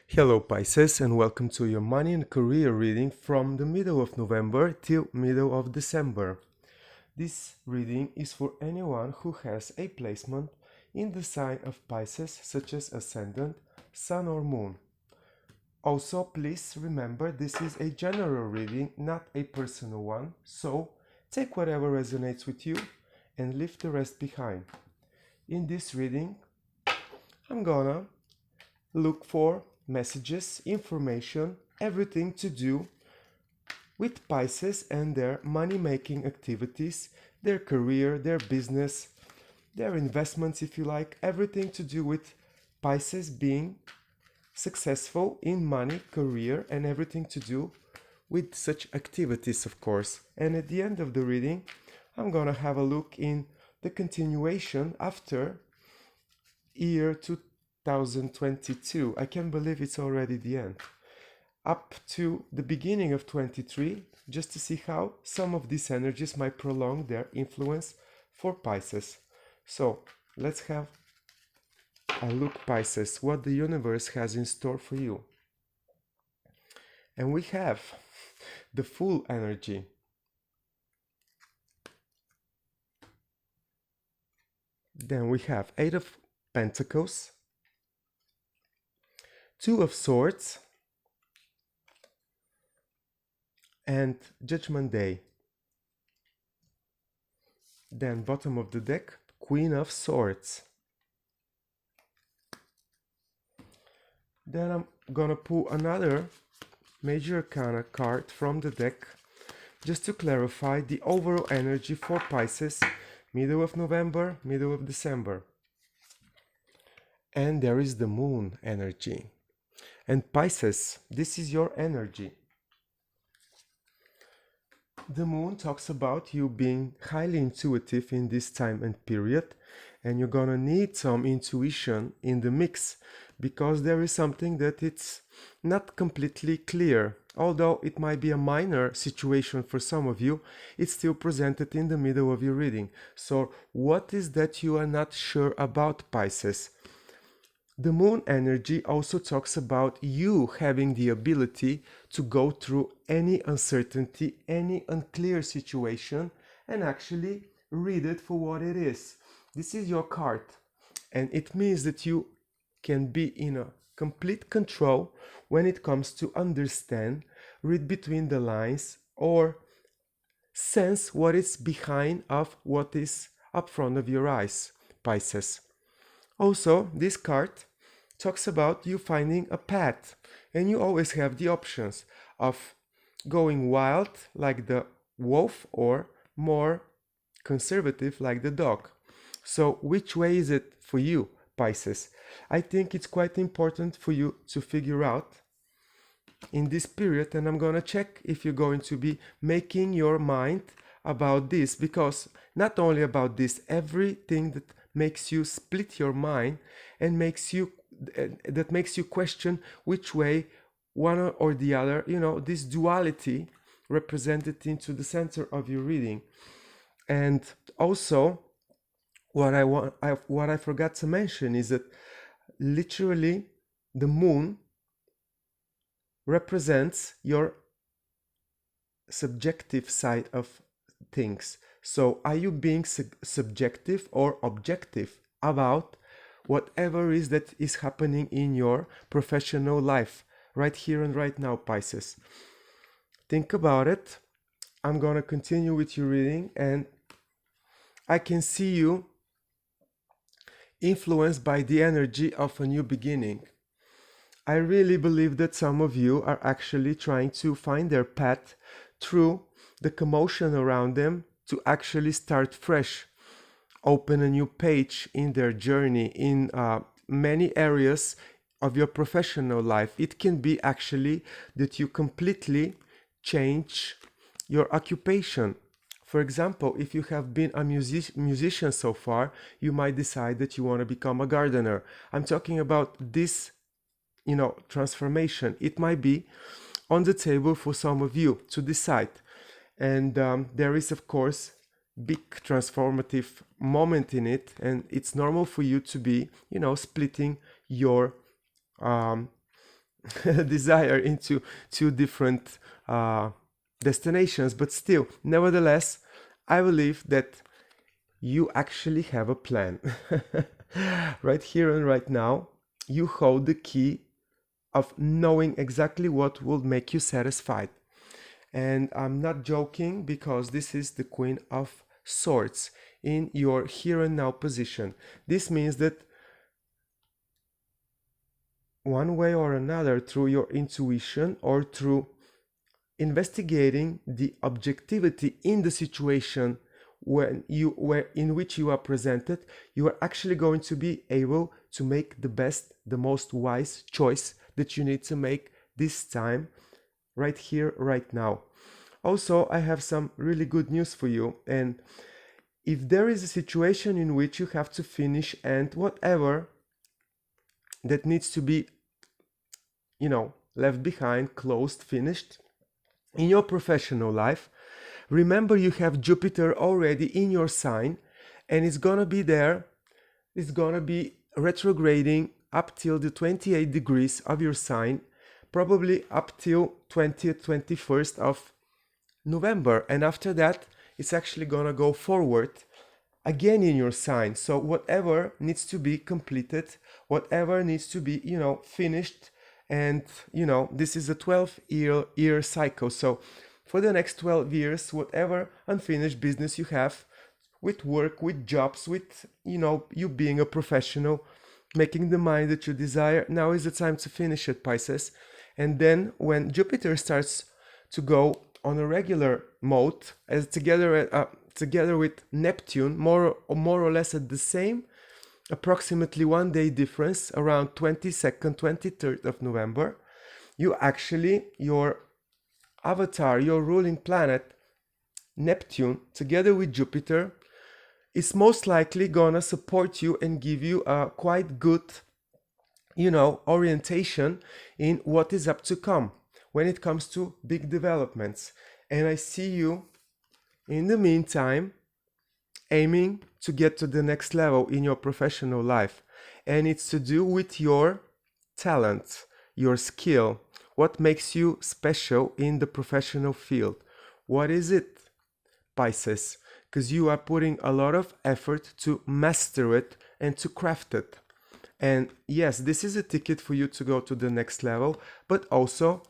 Hello Pisces and welcome to your money and career reading from the middle of November till middle of December. This reading is for anyone who has a placement in the sign of Pisces such as Ascendant, Sun or Moon. Also, please remember this is a general reading, not a personal one, so take whatever resonates with you and leave the rest behind. In this reading, I'm gonna look for messages, information, everything to do with Pisces and their money-making activities, their career, their business, their investments, if you like, everything to do with Pisces being successful in money, career, and everything to do with such activities, of course. And at the end of the reading, I'm gonna have a look in the continuation after year 2022. I can't believe it's already the end. Up to the beginning of 23, just to see how some of these energies might prolong their influence for Pisces. So let's have a look, Pisces, what the universe has in store for you. And we have the Fool energy. Then we have Eight of Pentacles, Two of Swords, and Judgment Day. Then bottom of the deck, Queen of Swords. Then I'm gonna pull another Major Arcane card from the deck just to clarify the overall energy for Pisces, middle of November, middle of December. And there is the Moon energy. And Pisces, this is your energy. The Moon talks about you being highly intuitive in this time and period, and you're gonna need some intuition in the mix because there is something that it's not completely clear. Although it might be a minor situation for some of you, it's still presented in the middle of your reading. So what is that you are not sure about, Pisces? The Moon energy also talks about you having the ability to go through any uncertainty, any unclear situation, and actually read it for what it is. This is your card, and it means that you can be in a complete control when it comes to understand, read between the lines, or sense what is behind of what is up front of your eyes, Pisces. Also, this card talks about you finding a path, and you always have the options of going wild like the wolf or more conservative like the dog. So which way is it for you, Pisces? I think it's quite important for you to figure out in this period, and I'm gonna check if you're going to be making your mind about this, because not only about this, everything that makes you split your mind and makes you question which way one or the other, this duality represented into the center of your reading. And also what I forgot to mention is that literally the Moon represents your subjective side of things. So are you being subjective or objective about whatever is that is happening in your professional life right here and right now, Pisces? Think about it. I'm gonna continue with your reading, and I can see you influenced by the energy of a new beginning. I really believe that some of you are actually trying to find their path through the commotion around them to actually start fresh, open a new page in their journey in many areas of your professional life. It can be actually that you completely change your occupation. For example, if you have been a musician so far, you might decide that you want to become a gardener. I'm talking about this, transformation. It might be on the table for some of you to decide. And there is, of course, big transformative moment in it, and it's normal for you to be, splitting your desire into two different destinations, but still, nevertheless, I believe that you actually have a plan. Right here and right now, you hold the key of knowing exactly what will make you satisfied. And I'm not joking, because this is the Queen of Swords in your here and now position. This means that one way or another, through your intuition or through investigating the objectivity in the situation in which you are presented, you are actually going to be able to make the best, the most wise choice that you need to make this time, right here, right now. Also, I have some really good news for you. And if there is a situation in which you have to finish and whatever that needs to be, left behind, closed, finished in your professional life, remember you have Jupiter already in your sign, and it's gonna be there. It's gonna be retrograding up till the 28 degrees of your sign, probably up till 20th, 21st of November. And after that, it's actually gonna go forward again in your sign. So whatever needs to be completed, whatever needs to be, finished, and this is a 12-year cycle. So for the next 12 years, whatever unfinished business you have with work, with jobs, with you being a professional, making the money that you desire, now is the time to finish it, Pisces. And then when Jupiter starts to go on a regular mode, as together with Neptune, more or less at the same, approximately 1 day difference, around 22nd, 23rd of November, your avatar, your ruling planet, Neptune, together with Jupiter, is most likely gonna support you and give you a quite good, orientation in what is up to come when it comes to big developments. And I see you, in the meantime, aiming to get to the next level in your professional life. And it's to do with your talent, your skill, what makes you special in the professional field. What is it, Pisces? Because you are putting a lot of effort to master it and to craft it. And yes, this is a ticket for you to go to the next level, but also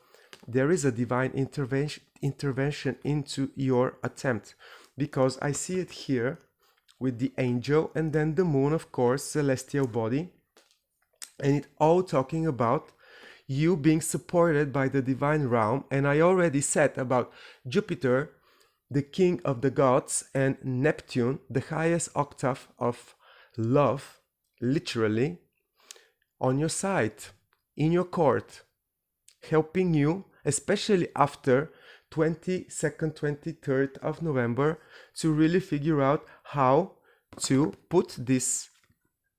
there is a divine intervention into your attempt, because I see it here with the angel and then the moon, of course, celestial body, and it all talking about you being supported by the divine realm. And I already said about Jupiter, the king of the gods, and Neptune, the highest octave of love, literally on your side, in your court, helping you, especially after 22nd, 23rd of November, to really figure out how to put this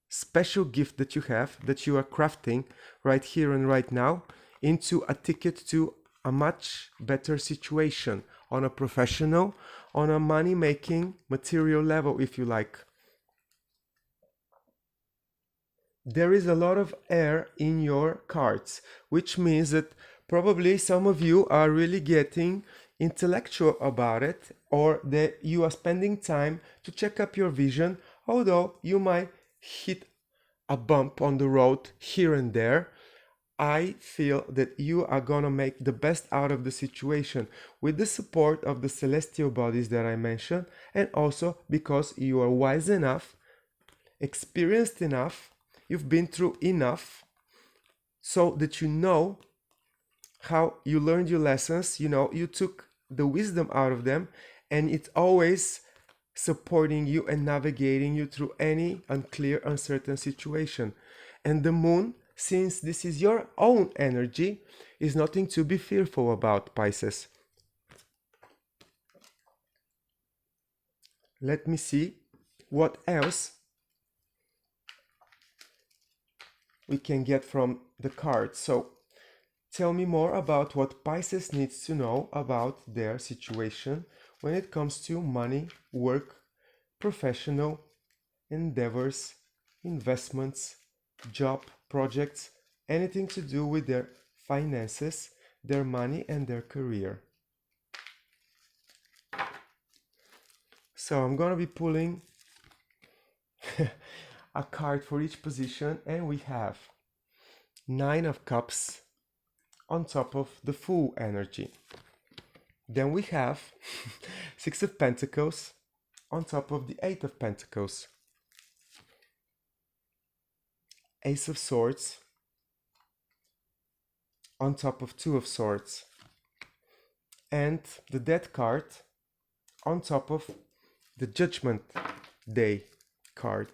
special gift that you have, that you are crafting right here and right now, into a ticket to a much better situation on a professional, on a money-making, material level, if you like. There is a lot of air in your cards, which means that probably some of you are really getting intellectual about it, or that you are spending time to check up your vision, although you might hit a bump on the road here and there. I feel that you are gonna make the best out of the situation with the support of the celestial bodies that I mentioned, and also because you are wise enough, experienced enough, you've been through enough, so that you know how you learned your lessons, you took the wisdom out of them, and it's always supporting you and navigating you through any unclear, uncertain situation. And the moon, since this is your own energy, is nothing to be fearful about, Pisces. Let me see what else we can get from the cards. So tell me more about what Pisces needs to know about their situation when it comes to money, work, professional endeavors, investments, job, projects, anything to do with their finances, their money, and their career. So I'm gonna be pulling a card for each position, and we have Nine of Cups on top of the Fool energy. Then we have Six of Pentacles on top of the Eight of Pentacles, Ace of Swords on top of Two of Swords, and the Death card on top of the Judgment Day card.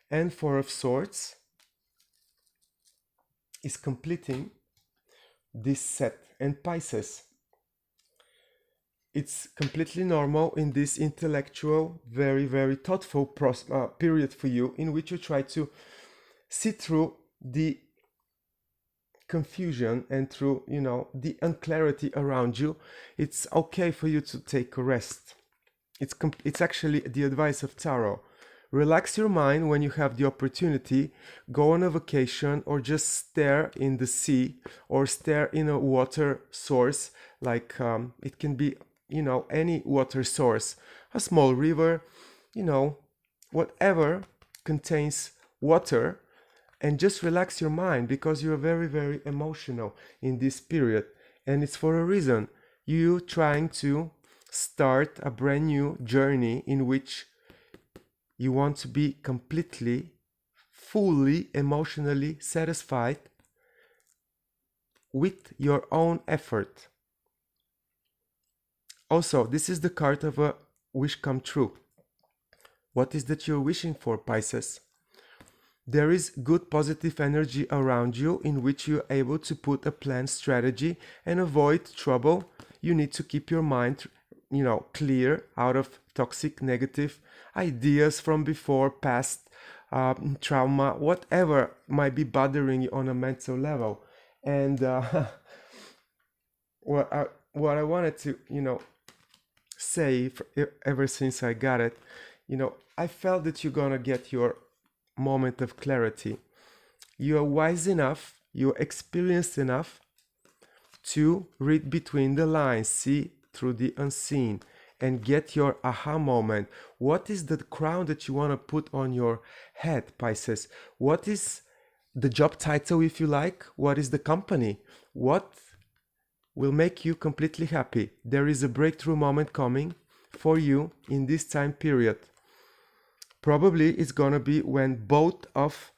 And Four of Swords is completing this set. And Pisces, it's completely normal in this intellectual, very, very thoughtful period for you, in which you try to see through the confusion and through, the unclarity around you. It's okay for you to take a rest. It's actually the advice of Tarot. Relax your mind when you have the opportunity. Go on a vacation, or just stare in the sea, or stare in a water source, like it can be, any water source, a small river, whatever contains water, and just relax your mind, because you're very, very emotional in this period. And it's for a reason. You trying to start a brand new journey in which you want to be completely, fully, emotionally satisfied with your own effort. Also, this is the card of a wish come true. What is that you're wishing for, Pisces? There is good positive energy around you in which you're able to put a planned strategy and avoid trouble. You need to keep your mind, clear out of toxic, negative ideas from before, past trauma, whatever might be bothering you on a mental level. And what I wanted to, say ever since I got it, I felt that you're gonna get your moment of clarity. You are wise enough, you're experienced enough to read between the lines, see through the unseen, and get your aha moment. What is the crown that you want to put on your head, Pisces? What is the job title, if you like? What is the company? What will make you completely happy? There is a breakthrough moment coming for you in this time period. Probably it's gonna be when both of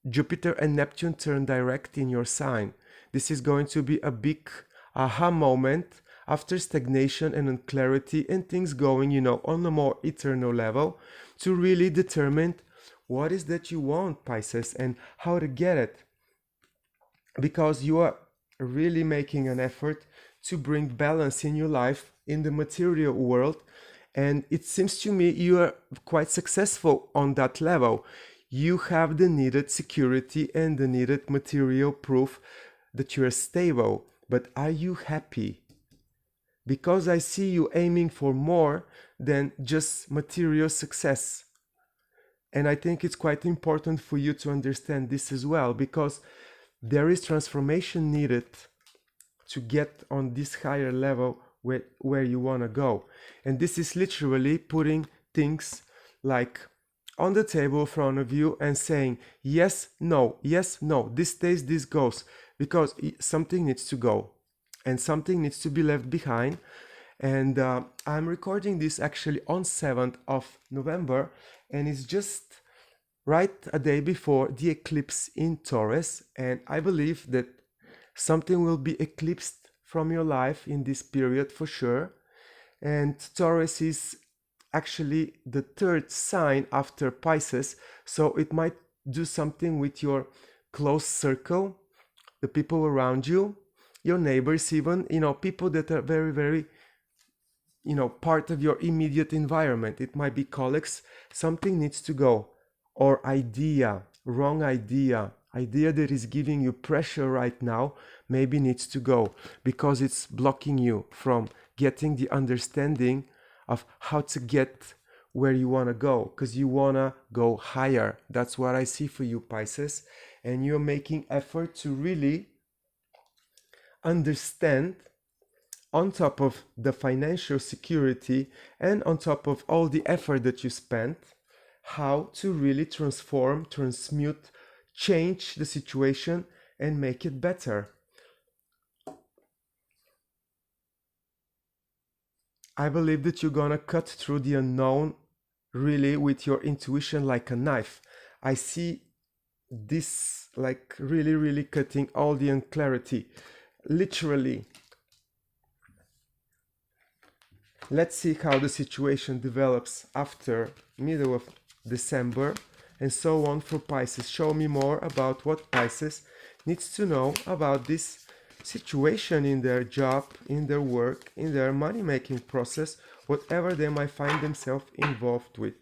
Jupiter and Neptune turn direct in your sign. This is going to be a big aha moment after stagnation and unclarity and things going, on a more eternal level, to really determine what is that you want, Pisces, and how to get it. Because you are really making an effort to bring balance in your life, in the material world, and it seems to me you are quite successful on that level. You have the needed security and the needed material proof that you are stable. But are you happy? Because I see you aiming for more than just material success. And I think it's quite important for you to understand this as well, because there is transformation needed to get on this higher level where you want to go. And this is literally putting things like on the table in front of you and saying yes, no, this stays, this goes, because something needs to go and something needs to be left behind. And I'm recording this actually on 7th of November, and it's just right a day before the eclipse in Taurus. And I believe that something will be eclipsed from your life in this period for sure. And Taurus is actually the third sign after Pisces, so it might do something with your close circle, the people around you, your neighbors even, people that are very, very, part of your immediate environment. It might be colleagues. Something needs to go. Or wrong idea that is giving you pressure right now, maybe needs to go, because it's blocking you from getting the understanding of how to get where you want to go, because you want to go higher. That's what I see for you, Pisces. And you're making effort to really understand, on top of the financial security and on top of all the effort that you spent, how to really transform, transmute, change the situation and make it better. I believe that you're gonna cut through the unknown really with your intuition like a knife. I see this like really, really cutting all the unclarity. Literally. Let's see how the situation develops after middle of December and so on for Pisces. Show me more about what Pisces needs to know about this situation in their job, in their work, in their money-making process, whatever they might find themselves involved with.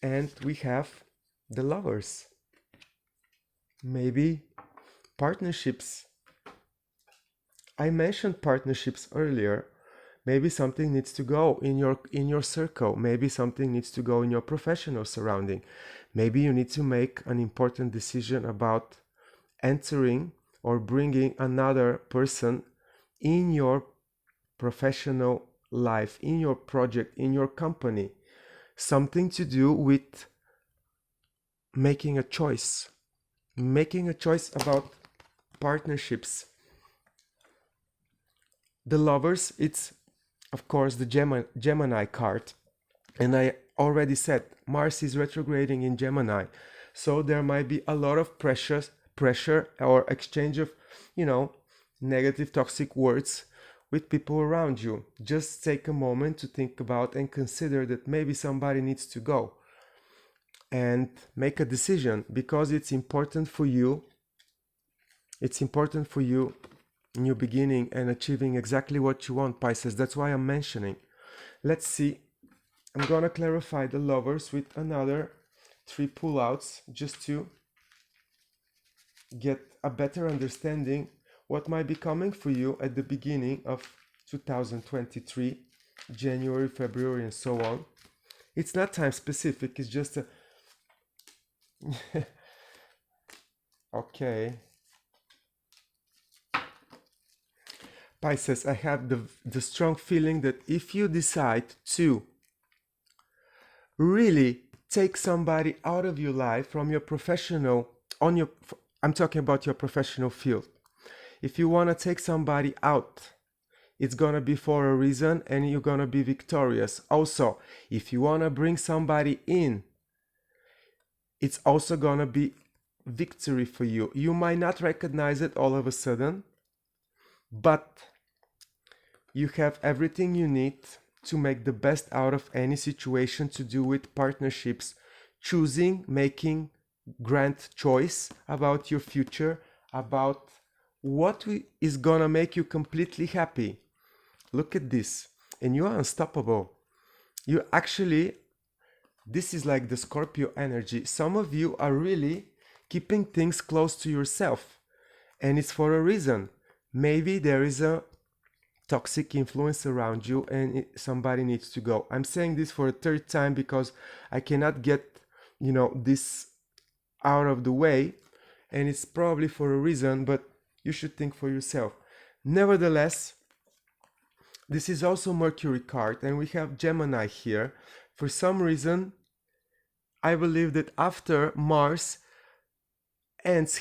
And we have the Lovers. Maybe partnerships. I mentioned partnerships earlier. Maybe something needs to go in your circle. Maybe something needs to go in your professional surrounding. Maybe you need to make an important decision about entering or bringing another person in your professional life, in your project, in your company. Something to do with making a choice. Making a choice about partnerships. The Lovers, it's of course the Gemini card. And I already said Mars is retrograding in Gemini. So there might be a lot of pressure or exchange of, negative toxic words with people around you. Just take a moment to think about and consider that maybe somebody needs to go and make a decision, because it's important for you. It's important for you, new beginning and achieving exactly what you want, Pisces. That's why I'm mentioning. Let's see. I'm gonna clarify the Lovers with another 3 pullouts just to get a better understanding what might be coming for you at the beginning of 2023, January, February, and so on. It's not time specific, it's just a okay. Pisces, I have the strong feeling that if you decide to really take somebody out of your life from your professional, I'm talking about your professional field. If you want to take somebody out, it's gonna be for a reason and you're gonna be victorious. Also, if you want to bring somebody in, it's also gonna be victory for you. You might not recognize it all of a sudden, but you have everything you need to make the best out of any situation to do with partnerships, choosing, making grand choice about your future, about what is gonna make you completely happy. Look at this, and you are unstoppable. You actually, this is like the Scorpio energy. Some of you are really keeping things close to yourself, and it's for a reason. Maybe there is a toxic influence around you and somebody needs to go. I'm saying this for a third time because I cannot get, this out of the way, and it's probably for a reason, but you should think for yourself. Nevertheless, this is also Mercury card, and we have Gemini here. For some reason, I believe that after Mars ends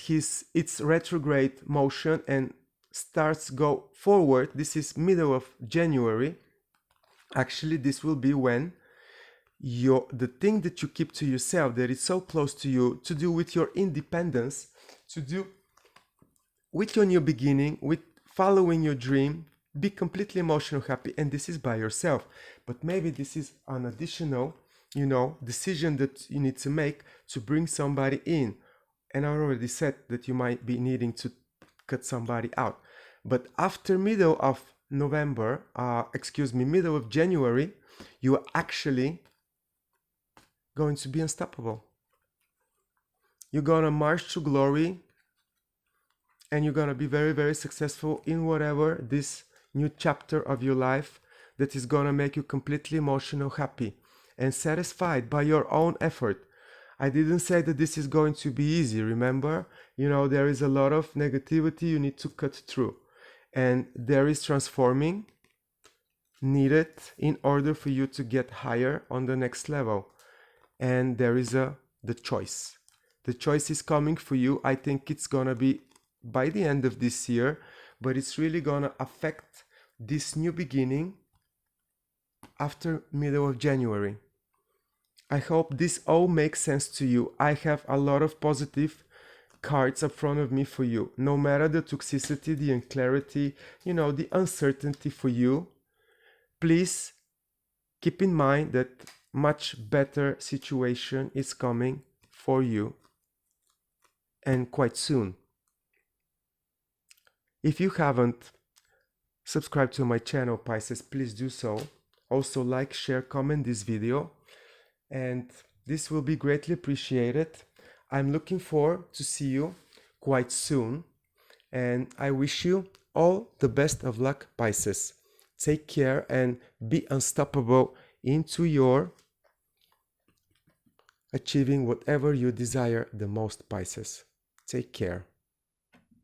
its retrograde motion and starts go forward, this is middle of January. Actually, this will be when the thing that you keep to yourself, that is so close to you, to do with your independence, to do with your new beginning, with following your dream, be completely emotional happy, and this is by yourself. But maybe this is an additional, decision that you need to make to bring somebody in. And I already said that you might be needing to cut somebody out. But after middle of middle of January, you are actually going to be unstoppable. You're gonna march to glory, and you're gonna be very, very successful in whatever this new chapter of your life that is gonna make you completely emotional happy and satisfied by your own effort. I didn't say that this is going to be easy, remember? There is a lot of negativity you need to cut through. and there is transforming needed in order for you to get higher on the next level. And there is the choice. The choice is coming for you. I think it's gonna be by the end of this year, but it's really gonna affect this new beginning after middle of January. I hope this all makes sense to you. I have a lot of positive cards up front of me for you. No matter the toxicity, the unclarity, the uncertainty for you, please keep in mind that much better situation is coming for you, and quite soon. If you haven't subscribed to my channel, Pisces, please do so. Also like, share, comment this video, and this will be greatly appreciated. I'm looking forward to see you quite soon, and I wish you all the best of luck, Pisces. Take care and be unstoppable into your achieving whatever you desire the most, Pisces. Take care.